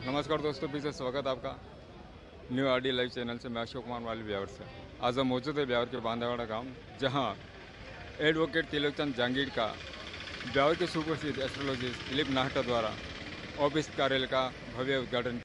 नमस्कार दोस्तों, फिर से स्वागत आपका न्यू आरडी लाइव चैनल से। मैं अशोक कुमार वाली ब्यावर से। आज हम मौजूद है ब्यावर के बांधावाड़ा गांव, जहां एडवोकेट तिलकचंद जहांगीर का ब्यावर के सुप्रसिद्ध एस्ट्रोलॉजिस्ट दिलीप नाहटा द्वारा ऑफिस कार्यालय का भव्य उद्घाटन।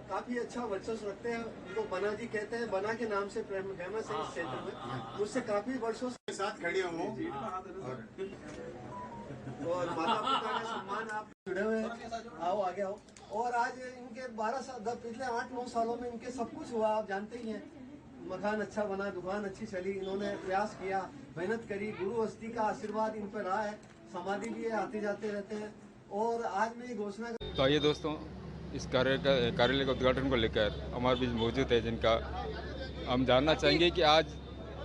काफी अच्छा वर्चस्व रखते हैं। उनको बना जी कहते हैं, बना के नाम से फेमस है इस क्षेत्र में। मुझसे काफी वर्षों से साथ खड़े हूँ और माता पिता का सम्मान आप जुड़े हुए हैं। आओ आगे आओ। और आज इनके 12 साल पिछले 8-9 सालों में इनके सब कुछ हुआ, आप जानते ही हैं। मकान अच्छा बना, दुकान अच्छी चली, इन्होंने प्रयास किया, मेहनत करी, गुरु हस्ती का आशीर्वाद इन पर रहा है। समाधि भी आते जाते रहते हैं। और आज मैं ये घोषणा तो आइए दोस्तों, इस कार्यालय का उद्घाटन को लेकर हमारे बीच मौजूद है, जिनका हम जानना चाहेंगे कि आज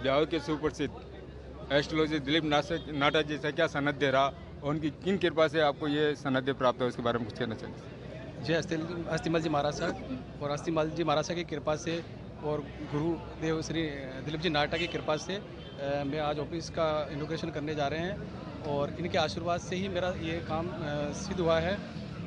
ब्यावर के सुप्रसिद्ध एस्ट्रोलॉजिस्ट दिलीप नाहटा जी से क्या सनद रहा और उनकी किन कृपा से आपको ये सनद प्राप्त हो, उसके बारे में कुछ कहना चाहिए। जय अस्तिमल जी महाराज साहब और अस्तिमल जी महाराज साहब की कृपा से और गुरुदेव श्री दिलीप जी नाहटा की कृपा से मैं आज ऑफिस का इनॉग्रेशन करने जा रहे हैं और इनके आशीर्वाद से ही मेरा ये काम सिद्ध हुआ है।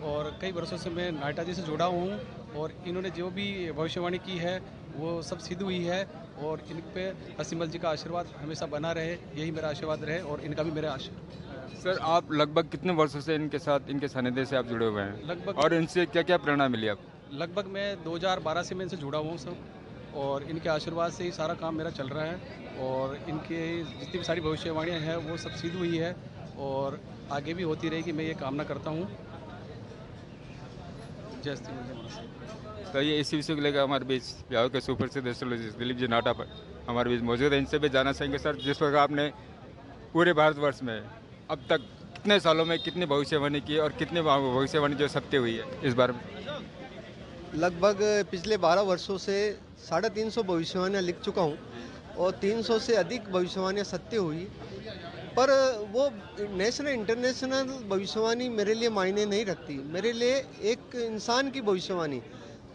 और कई वर्षों से मैं नाहटा जी से जुड़ा हूँ और इन्होंने जो भी भविष्यवाणी की है वो सब सिद्ध हुई है और इन पे अस्तिमल जी का आशीर्वाद हमेशा बना रहे, यही मेरा आशीर्वाद रहे और इनका भी मेरा आशीर्वाद। सर, आप लगभग कितने वर्षों से इनके साथ, इनके सानिध्य से आप जुड़े हुए हैं लगभग, और इनसे क्या क्या प्रेरणा मिली आप? लगभग मैं 2012 से मैं इनसे जुड़ा हुआ हूँ सब, और इनके आशीर्वाद से ही सारा काम मेरा चल रहा है और इनके जितनी भी सारी भविष्यवाणियाँ हैं वो सब सिद्ध हुई है और आगे भी होती रहेगी, मैं ये कामना करता हूँ। जय श्री राम। तो ये इसी विषय को लेकर हमारे बीच ब्यावर के सुप्रसिद्ध एस्ट्रोलॉजिस्ट दिलीप जी नाहटा पर हमारे बीच मौजूद है। इनसे भी जानना चाहेंगे सर, जिस प्रकार आपने पूरे भारतवर्ष में अब तक कितने सालों में कितनी भविष्यवाणी की और कितनी भविष्यवाणी जो सत्य हुई है, इस बारे में। लगभग पिछले 12 वर्षों से 350 भविष्यवाणियाँ लिख चुका हूँ और 300 से अधिक भविष्यवाणियाँ सत्य हुई। पर वो नेशनल इंटरनेशनल भविष्यवाणी मेरे लिए मायने नहीं रखती। मेरे लिए एक इंसान की भविष्यवाणी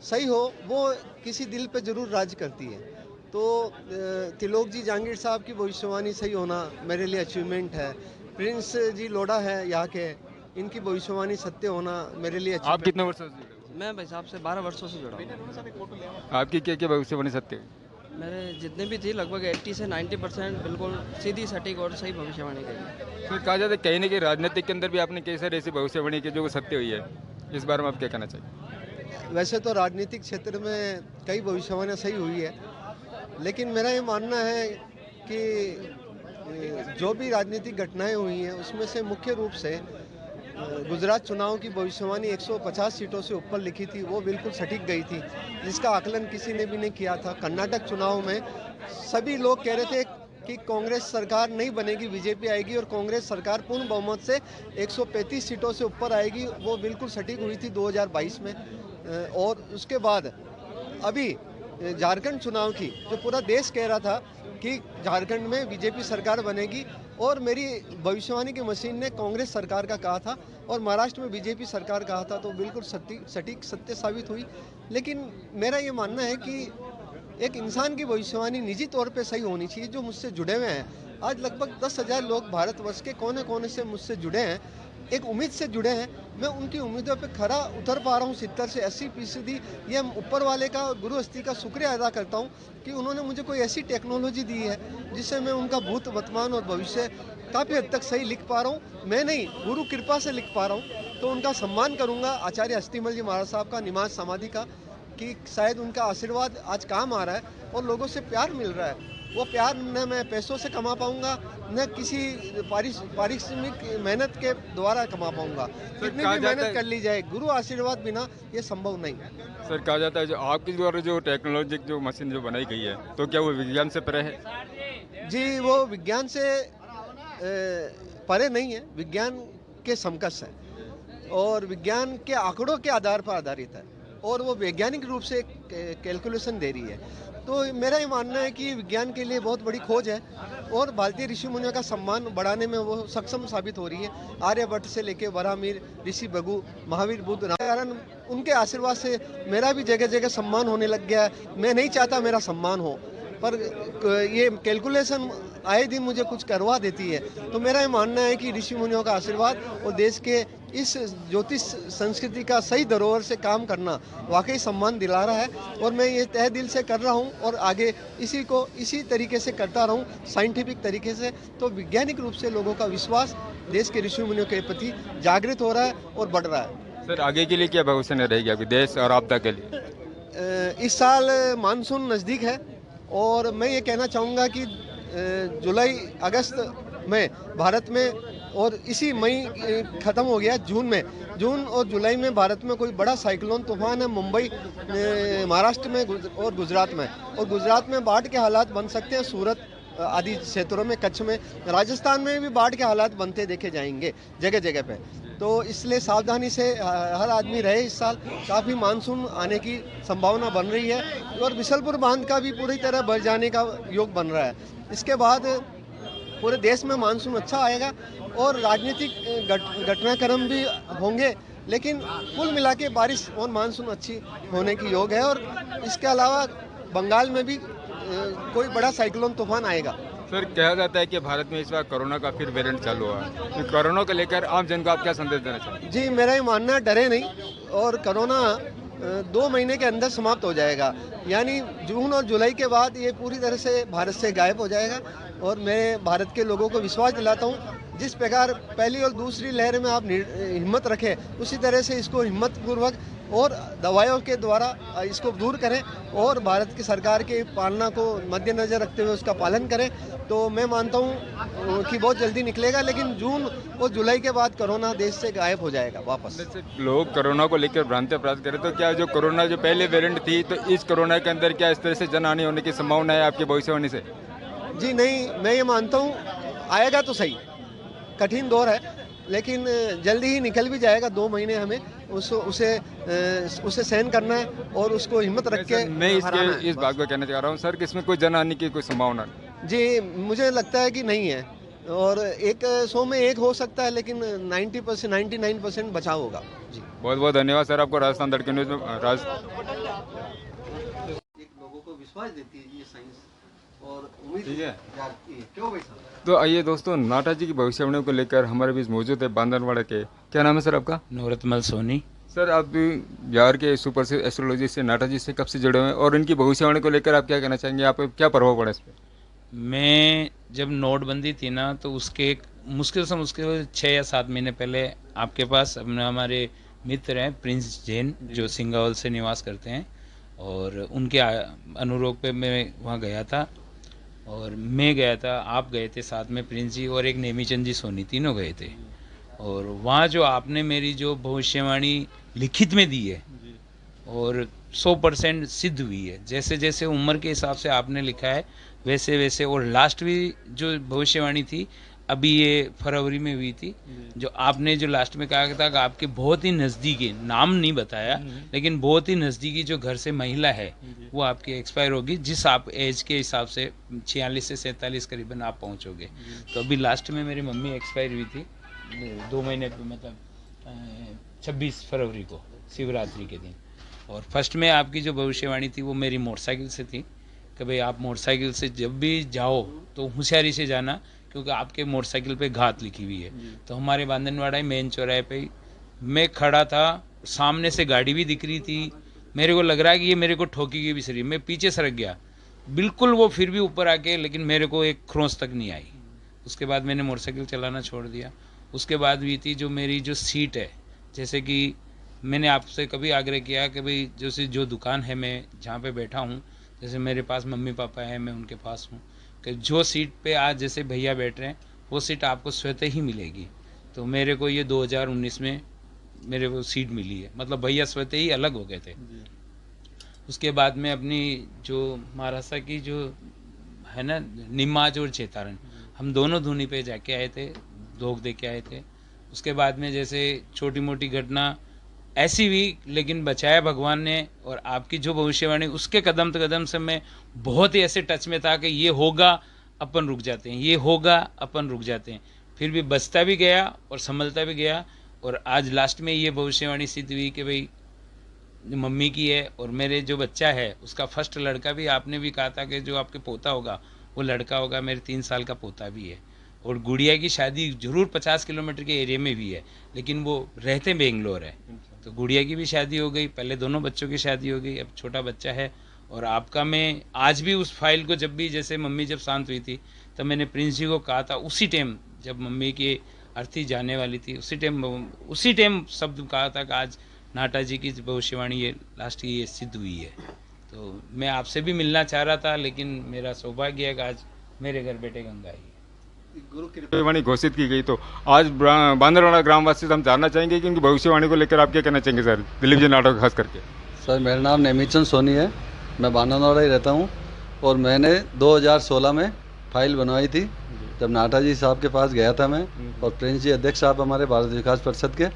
सही हो वो किसी दिल पे जरूर राज करती है। तो तिलोक जी जहांगीर साहब की भविष्यवाणी सही होना मेरे लिए अचीवमेंट है। प्रिंस जी लोढ़ा है यहाँ के, इनकी भविष्यवाणी सत्य होना मेरे लिए आप कितने वर्षों से? मैं भाई साहब से 12 वर्षों से जुड़ा हूँ। आपकी क्या क्या भविष्यवाणी सत्य है? मेरे जितने भी थी लगभग 80 से 90% बिल्कुल सीधी सटीक और सही भविष्यवाणी करी। फिर कहा जाता है कहीं ना कहीं राजनीतिक के अंदर भी आपने कई सारी ऐसी भविष्यवाणी की जो सत्य हुई है, इस बारे में आप क्या कहना चाहिए? वैसे तो राजनीतिक क्षेत्र में कई भविष्यवाणियाँ सही हुई है, लेकिन मेरा ये मानना है कि जो भी राजनीतिक घटनाएं हुई हैं उसमें से मुख्य रूप से गुजरात चुनाव की भविष्यवाणी 150 सीटों से ऊपर लिखी थी, वो बिल्कुल सटीक गई थी, जिसका आकलन किसी ने भी नहीं किया था। कर्नाटक चुनाव में सभी लोग कह रहे थे कि कांग्रेस सरकार नहीं बनेगी, बीजेपी आएगी और कांग्रेस सरकार पूर्ण बहुमत से 135 सीटों से ऊपर आएगी, वो बिल्कुल सटीक हुई थी 2022 में। और उसके बाद अभी झारखंड चुनाव की जो पूरा देश कह रहा था कि झारखंड में बीजेपी सरकार बनेगी, और मेरी भविष्यवाणी की मशीन ने कांग्रेस सरकार का कहा था और महाराष्ट्र में बीजेपी सरकार कहा था, तो बिल्कुल सटीक सत्य साबित हुई। लेकिन मेरा ये मानना है कि एक इंसान की भविष्यवाणी निजी तौर पे सही होनी चाहिए। जो मुझसे जुड़े हुए हैं, आज लगभग 10,000 लोग भारतवर्ष के कोने कोने से मुझसे जुड़े हैं, एक उम्मीद से जुड़े हैं। मैं उनकी उम्मीदों पे खरा उतर पा रहा हूँ 70 से 80%। ये ऊपर वाले का, गुरु हस्ती का शुक्रिया अदा करता हूँ कि उन्होंने मुझे कोई ऐसी टेक्नोलॉजी दी है जिससे मैं उनका भूत, वर्तमान और भविष्य काफ़ी हद तक सही लिख पा रहा हूँ। मैं नहीं, गुरु कृपा से लिख पा रहा हूँ, तो उनका सम्मान करूँगा आचार्य हस्तीमल जी महाराज साहब का, निमाज समाधि का, कि शायद उनका आशीर्वाद आज काम आ रहा है और लोगों से प्यार मिल रहा है। वो प्यार न मैं पैसों से कमा पाऊंगा, न किसी पारिश्रमिक मेहनत के द्वारा कमा पाऊंगा। कितनी भी मेहनत कर ली जाए, गुरु आशीर्वाद बिना ये संभव नहीं। सर, कहा जाता है जो आपके द्वारा जो टेक्नोलॉजिक जो मशीन जो बनाई गई है, तो क्या वो विज्ञान से परे है? जी, वो विज्ञान से परे नहीं है, विज्ञान के समकक्ष है और विज्ञान के आंकड़ों के आधार पर आधारित है और वो वैज्ञानिक रूप से कैलकुलेशन दे रही है। तो मेरा ये मानना है कि विज्ञान के लिए बहुत बड़ी खोज है और भारतीय ऋषि मुनियों का सम्मान बढ़ाने में वो सक्षम साबित हो रही है। आर्यभट्ट से लेके वराहमिहिर, ऋषि भृगु, महावीर, बुद्ध, कारण उनके आशीर्वाद से मेरा भी जगह जगह सम्मान होने लग गया है। मैं नहीं चाहता मेरा सम्मान हो, पर ये कैलकुलेशन आए दिन मुझे कुछ करवा देती है। तो मेरा ये मानना है कि ऋषि मुनियों का आशीर्वाद और देश के इस ज्योतिष संस्कृति का सही धरोहर से काम करना वाकई सम्मान दिला रहा है और मैं ये तहे दिल से कर रहा हूँ और आगे इसी तरीके से करता रहूँ, साइंटिफिक तरीके से। तो वैज्ञानिक रूप से लोगों का विश्वास देश के ऋषि मुनियों के प्रति जागृत हो रहा है और बढ़ रहा है। सर, आगे के लिए क्या भविष्य में रहेगी अभी देश और आपदा के लिए? इस साल मानसून नज़दीक है और मैं ये कहना चाहूँगा कि जुलाई अगस्त में भारत में, और इसी मई ख़त्म हो गया जून और जुलाई में भारत में कोई बड़ा साइक्लोन तूफान है मुंबई, महाराष्ट्र में और गुजरात में, और गुजरात में बाढ़ के हालात बन सकते हैं, सूरत आदि क्षेत्रों में, कच्छ में, राजस्थान में भी बाढ़ के हालात बनते देखे जाएंगे जगह जगह पे। तो इसलिए सावधानी से हर आदमी रहे। इस साल काफ़ी मानसून आने की संभावना बन रही है और बिशलपुर बांध का भी पूरी तरह भर जाने का योग बन रहा है। इसके बाद पूरे देश में मानसून अच्छा आएगा और राजनीतिक घटनाक्रम भी होंगे, लेकिन कुल मिला के बारिश और मानसून अच्छी होने की योग है। और इसके अलावा बंगाल में भी कोई बड़ा साइक्लोन तूफान आएगा। सर, कहा जाता है कि भारत में इस बार कोरोना का फिर वेरिएंट चालू हुआ है, तो कोरोना को लेकर आम जन को आप क्या संदेश देना चाहते हैं? जी, मेरा ये मानना है, डरे नहीं, और कोरोना 2 महीने के अंदर समाप्त हो जाएगा, यानी जून और जुलाई के बाद ये पूरी तरह से भारत से गायब हो जाएगा। और मैं भारत के लोगों को विश्वास दिलाता हूँ, जिस प्रकार पहली और दूसरी लहर में आप हिम्मत रखें, उसी तरह से इसको हिम्मतपूर्वक और दवाइयों के द्वारा इसको दूर करें और भारत की सरकार की पालना को मद्देनजर रखते हुए उसका पालन करें। तो मैं मानता हूँ कि बहुत जल्दी निकलेगा, लेकिन जून और जुलाई के बाद कोरोना देश से गायब हो जाएगा वापस। लोग कोरोना को लेकर भ्रांतियां प्राप्त करें, तो क्या जो कोरोना जो पहले वेरिएंट थी, तो इस कोरोना के अंदर क्या इस तरह से जनहानि होने की संभावना है आपकी भविष्यवाणी से? जी नहीं, मैं ये मानता हूँ आएगा तो सही, कठिन दौर है, लेकिन जल्दी ही निकल भी जाएगा। 2 महीने हमें उसे सहन करना है और उसको हिम्मत रख के मैं इस बात को कहना चाह रहा हूँ सर कि इसमें कोई जनहानि की कोई संभावना? जी, मुझे लगता है कि नहीं है, और 100 में 1 हो सकता है, लेकिन 90% 99% बचाव होगा। जी, बहुत बहुत धन्यवाद सर आपको। राजस्थान तड़के न्यूज़ में लोगों को विश्वास देती है ये साइंस और उम्मीद ठीक है। जागती है। क्यों भाई साहब? तो आइए दोस्तों, नाटा जी की भविष्यवाणी को लेकर हमारे बीच मौजूद है बांदरवाड़ा के, क्या नाम है सर आपका? नूरतमल सोनी। सर, आप बिहार के सुपर से एस्ट्रोलॉजी से नाटा जी से कब से जुड़े हुए हैं और इनकी भविष्यवाणी को लेकर आप क्या कहना चाहेंगे? आप क्या प्रभाव पड़ा इस पर? मैं जब नोटबंदी थी ना, तो उसके एक मुश्किल से मुश्किल 6 या 7 महीने पहले आपके पास हमारे मित्र हैं प्रिंस जैन, जो सिंगावल से निवास करते हैं, और उनके अनुरोध पे मैं वहाँ गया था। और मैं गया था, आप गए थे साथ में, प्रिंस जी और एक नेमीचंद जी सोनी, तीनों गए थे। और वहाँ जो आपने मेरी जो भविष्यवाणी लिखित में दी है और 100% सिद्ध हुई है, जैसे जैसे उम्र के हिसाब से आपने लिखा है वैसे वैसे। और लास्ट भी जो भविष्यवाणी थी अभी ये फरवरी में हुई थी, जो आपने जो लास्ट में कहा था कि आपके बहुत ही नज़दीकी, नाम नहीं बताया, लेकिन बहुत ही नज़दीकी जो घर से महिला है वो आपकी एक्सपायर होगी, जिस आप एज के हिसाब से 46 से 47 करीबन आप पहुंचोगे। तो अभी लास्ट में मेरी मम्मी एक्सपायर हुई थी 2 महीने पे, मतलब 26 फरवरी को, शिवरात्रि के दिन। और फर्स्ट में आपकी जो भविष्यवाणी थी वो मेरी मोटरसाइकिल से थी कि भाई आप मोटरसाइकिल से जब भी जाओ तो होशियारी से जाना, क्योंकि आपके मोटरसाइकिल पे घात लिखी हुई है। तो हमारे बांधनवाड़ा मेन चौराहे पे मैं खड़ा था, सामने से गाड़ी भी दिख रही थी, मेरे को लग रहा है कि ये मेरे को ठोकेगी भी सही, मैं पीछे सरक गया बिल्कुल, वो फिर भी ऊपर आके, लेकिन मेरे को एक खरोंच तक नहीं आई। उसके बाद मैंने मोटरसाइकिल चलाना छोड़ दिया। उसके बाद हुई थी जो मेरी जो सीट है, जैसे कि मैंने आपसे कभी आग्रह किया कि भाई जैसे जो दुकान है मैं जहाँ पे बैठा हूँ, जैसे मेरे पास मम्मी पापा हैं, मैं उनके पास हूँ, कि जो सीट पे आज जैसे भैया बैठ रहे हैं वो सीट आपको स्वतः ही मिलेगी। तो मेरे को ये 2019 में मेरे को सीट मिली है, मतलब भैया स्वतः ही अलग हो गए थे। उसके बाद में अपनी जो महाराष्ट्र की जो है ना निमाज और चेतारण, हम दोनों धुनी पे जाके आए थे, धोख दे के आए थे। उसके बाद में जैसे छोटी मोटी घटना ऐसी हुई, लेकिन बचाया भगवान ने। और आपकी जो भविष्यवाणी उसके कदम कदम से मैं बहुत ही ऐसे टच में था कि ये होगा, अपन रुक जाते हैं, ये होगा, अपन रुक जाते हैं, फिर भी बचता भी गया और संभलता भी गया। और आज लास्ट में ये भविष्यवाणी सिद्ध हुई कि भाई मम्मी की है, और मेरे जो बच्चा है उसका फर्स्ट लड़का भी, आपने भी कहा था कि जो आपके पोता होगा वो लड़का होगा, मेरे 3 साल का पोता भी है। और गुड़िया की शादी जरूर 50 किलोमीटर के एरिया में भी है, लेकिन वो रहते बेंगलोर है। तो गुड़िया की भी शादी हो गई, पहले दोनों बच्चों की शादी हो गई, अब छोटा बच्चा है। और आपका मैं आज भी उस फाइल को, जब भी जैसे मम्मी जब शांत हुई थी तब मैंने प्रिंस जी को कहा था, उसी टाइम जब मम्मी की अर्थी जाने वाली थी, उसी टाइम शब्द कहा था कि आज नाटा जी की भविष्यवाणी ये लास्ट की ये सिद्ध हुई है। तो मैं आपसे भी मिलना चाह रहा था, लेकिन मेरा सौभाग्य है कि आज मेरे घर बेटे गंगा आई। गुरु की भविष्यवाणी घोषित की गई, तो आज बांदरवाड़ा ग्रामवासी से हम जानना चाहेंगे कि उनकी भविष्यवाणी को लेकर आप क्या कहना चाहेंगे सर, दिलीप जी नाटक खास करके। सर मेरा नाम नेमीचंद सोनी है, मैं बांदरवाड़ा ही रहता हूँ। और मैंने 2016 में फाइल बनवाई थी, जब नाटा जी साहब के पास गया था मैं, और प्रिंस जी अध्यक्ष साहब हमारे भारत विकास परिषद के,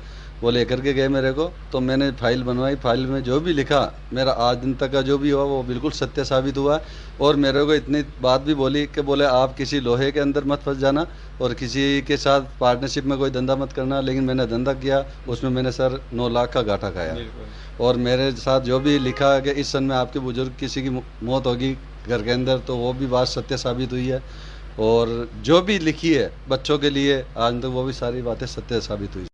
वो लेकर के गए मेरे को। तो मैंने फाइल बनवाई, फाइल में जो भी लिखा मेरा आज दिन तक का जो भी हुआ वो बिल्कुल सत्य साबित हुआ। और मेरे को इतनी बात भी बोली कि बोले आप किसी लोहे के अंदर मत फंस जाना और किसी के साथ पार्टनरशिप में कोई धंधा मत करना। लेकिन मैंने धंधा किया, उसमें मैंने सर 9 लाख का घाटा खाया। और मेरे साथ जो भी लिखा कि इस सन में आपके बुजुर्ग किसी की मौत होगी घर के अंदर, तो वो भी बात सत्य साबित हुई है। और जो भी लिखी है बच्चों के लिए आज तक वो भी सारी बातें सत्य साबित हुई।